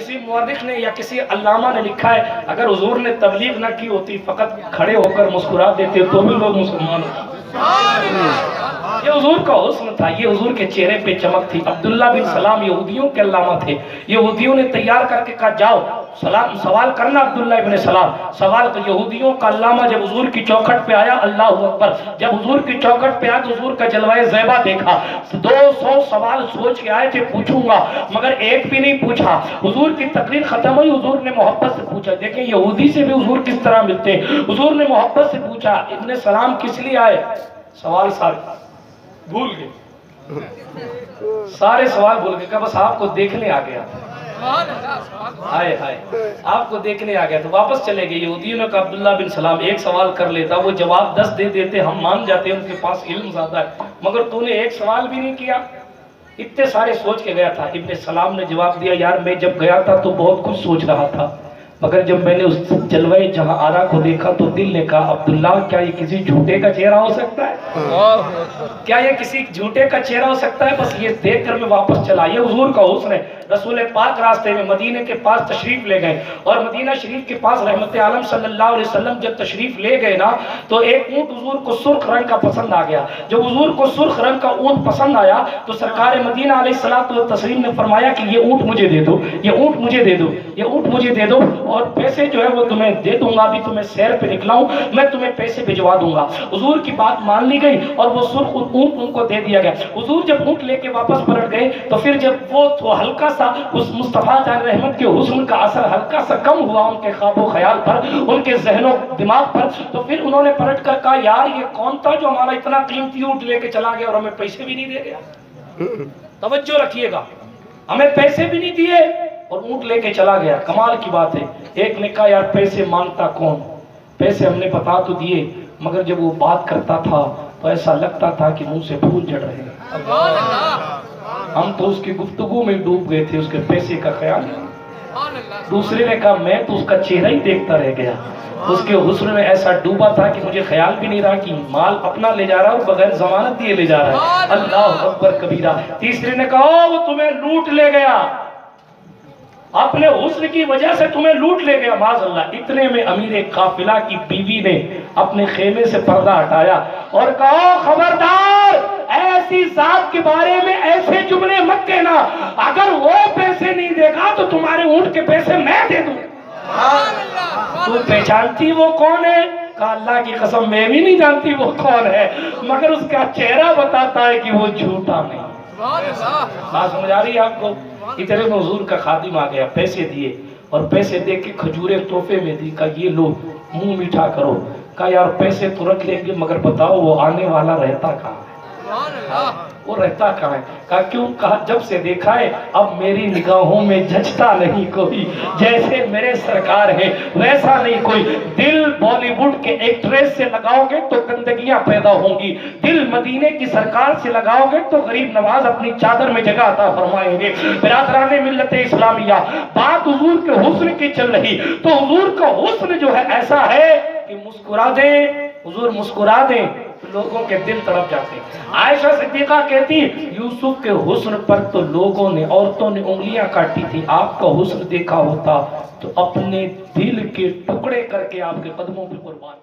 کسی مورخ نے یا کسی علامہ نے لکھا ہے اگر حضور نے تبلیغ نہ کی ہوتی فقط کھڑے ہو کر مسکرا دیتے تو بھی لوگ مسلمان ہوتے۔ یہ حضور کا حسن تھا، یہ حضور کے چہرے پہ چمک تھی۔ عبداللہ بن سلام یہودیوں کے علامہ تھے، یہودیوں نے تیار کر کے کہا جاؤ سوال کرنا عبداللہ ابن سلام۔ سوال کا یہودیوں کا علامہ جب حضور کی چوکھٹ پہ آیا، اللہ اکبر، جب حضور کی چوکھٹ پہ آیا تو حضور کا جلوہ زیبا دیکھا۔ 200 سوال سوچ کے آئے تھے پوچھوں گا، مگر ایک بھی نہیں پوچھا۔ حضور کی تقریر ختم ہوئی، حضور نے محبت سے پوچھا، دیکھیں یہودی سے بھی حضور کس طرح ملتے ہیں۔ حضور نے محبت سے پوچھا ابن سلام کس لیے آئے؟ سوال سارے بھول گئے، سارے سوال بھول گئے، کہ بس آپ کو دیکھنے آ گیا، ہائے ہائے آپ کو دیکھنے آ گیا تو واپس چلے گئے۔ یہودیوں نے کہا عبداللہ بن سلام ایک سوال کر لیتا، وہ جواب 10 دے دیتے، ہم مان جاتے، ان کے پاس علم زیادہ ہے، مگر تو نے ایک سوال بھی نہیں کیا، اتنے سارے سوچ کے گیا تھا۔ ابن سلام نے جواب دیا یار میں جب گیا تھا تو بہت کچھ سوچ رہا تھا، مگر جب میں نے اس جلوہ جہاں آرا کو دیکھا تو دل نے کہا عبداللہ کیا یہ کسی جھوٹے کا چہرہ ہو سکتا ہے؟ کیا یہ کسی جھوٹے کا چہرہ ہو سکتا ہے؟ بس یہ دیکھ کر میں واپس چلا۔ یہ حضور کا حسن ہے۔ رسول پاک راستے میں مدینے کے پاس تشریف لے گئے اور مدینہ شریف کے پاس رحمت عالم صلی اللہ علیہ وسلم جب تشریف لے گئے نا تو ایک اونٹ حضور کو سرخ رنگ کا پسند آ گیا۔ جب حضور کو سرخ رنگ کا اونٹ پسند آیا تو سرکار مدینہ علیہ الصلوۃ والتسلیم نے فرمایا کہ یہ اونٹ مجھے دے دو، یہ اونٹ مجھے دے دو، یہ اونٹ مجھے دے دو، اور پیسے جو ہے وہ تمہیں دے دوں گا، ابھی تمہیں سیر پہ نکلا ہوں میں تمہیں پیسے بھجوا دوں گا۔ حضور کی بات مان لی گئی اور وہ سرخ اونٹ ان کو دے دیا گیا۔ حضور جب اونٹ لے کے واپس پلٹ گئے تو پھر جب وہ ہلکا سا اس مصطفیٰ جان رحمت کے حسن کا اثر ہلکا سا کم ہوا ان کے خواب و خیال پر، ان کے ذہن و دماغ پر، تو پھر انہوں نے پلٹ کر کہا یار یہ کون تھا جو ہمارا اتنا قیمتی اونٹ لے کے چلا گیا اور ہمیں پیسے بھی نہیں دے گیا؟ توجہ رکھیے گا، ہمیں پیسے بھی نہیں دیے اور اونٹ لے کے چلا گیا۔ کمال کی بات ہے۔ ایک نے کہا یار پیسے مانگتا کون؟ پیسے ہم نے بتا تو دیے، مگر جب وہ بات کرتا تھا تو ایسا لگتا تھا کہ منہ سے پھول جھڑ رہے ہیں، ہم تو اس کی گفتگو میں ڈوب گئے تھے، اس کے پیسے کا خیال نہیں۔ دوسرے نے کہا میں تو اس کا چہرہ ہی دیکھتا رہ گیا، اس کے حسن میں ایسا ڈوبا تھا کہ مجھے خیال بھی نہیں رہا کہ مال اپنا لے جا رہا اور بغیر ضمانت دیے لے جا رہا ہے۔ اللہ اکبر کبیرہ۔ تیسرے نے کہا وہ تمہیں لوٹ لے گیا، اپنے حسن کی وجہ سے تمہیں لوٹ لے گیا، معاذ اللہ۔ اتنے میں امیر قافلہ کی بیوی نے اپنے خیمے سے پردہ ہٹایا اور کہا خبردار ایسی ذات کے بارے میں ایسے جملے مت کہنا، اگر وہ پیسے نہیں دے گا تو تمہارے اونٹ کے پیسے میں دے دوں۔ تو پہچانتی وہ کون ہے؟ کہا اللہ کی قسم میں بھی نہیں جانتی وہ کون ہے، مگر اس کا چہرہ بتاتا ہے کہ وہ جھوٹا نہیں۔ بات سمجھ آ رہی ہے آپ کو؟ ادھر میں حضور کا خادم آ گیا، پیسے دیے اور پیسے دے کے کھجوریں تحفے میں دی، کہا یہ لو منہ میٹھا کرو۔ کہا یار پیسے تو رکھ لیں گے مگر بتاؤ وہ آنے والا رہتا کہاں ہے؟ وہ رہتا کہاں ہے؟ کہا کیوں؟ کہا جب سے دیکھا ہے اب میری نگاہوں میں جھجتا نہیں کوئی، جیسے میرے سرکار ہیں ویسا نہیں کوئی۔ دل بالی ووڈ کے ایکٹریس سے لگاؤ گے تو گندگیاں پیدا ہوں گی، دل مدینے کی سرکار سے لگاؤ گے تو غریب نواز اپنی چادر میں جگہ عطا فرمائیں گے۔ برادران ملت اسلامیہ، بات حضور کے حسن کی چل رہی تو حضور کا حسن جو ہے ایسا ہے کہ مسکرا دیں حضور، مسکرا دیں لوگوں کے دل تڑپ جاتے ہیں۔ عائشہ صدیقہ کہتی یوسف کے حسن پر تو لوگوں نے، عورتوں نے انگلیاں کاٹی تھی، آپ کا حسن دیکھا ہوتا تو اپنے دل کے ٹکڑے کر کے آپ کے قدموں پہ قربان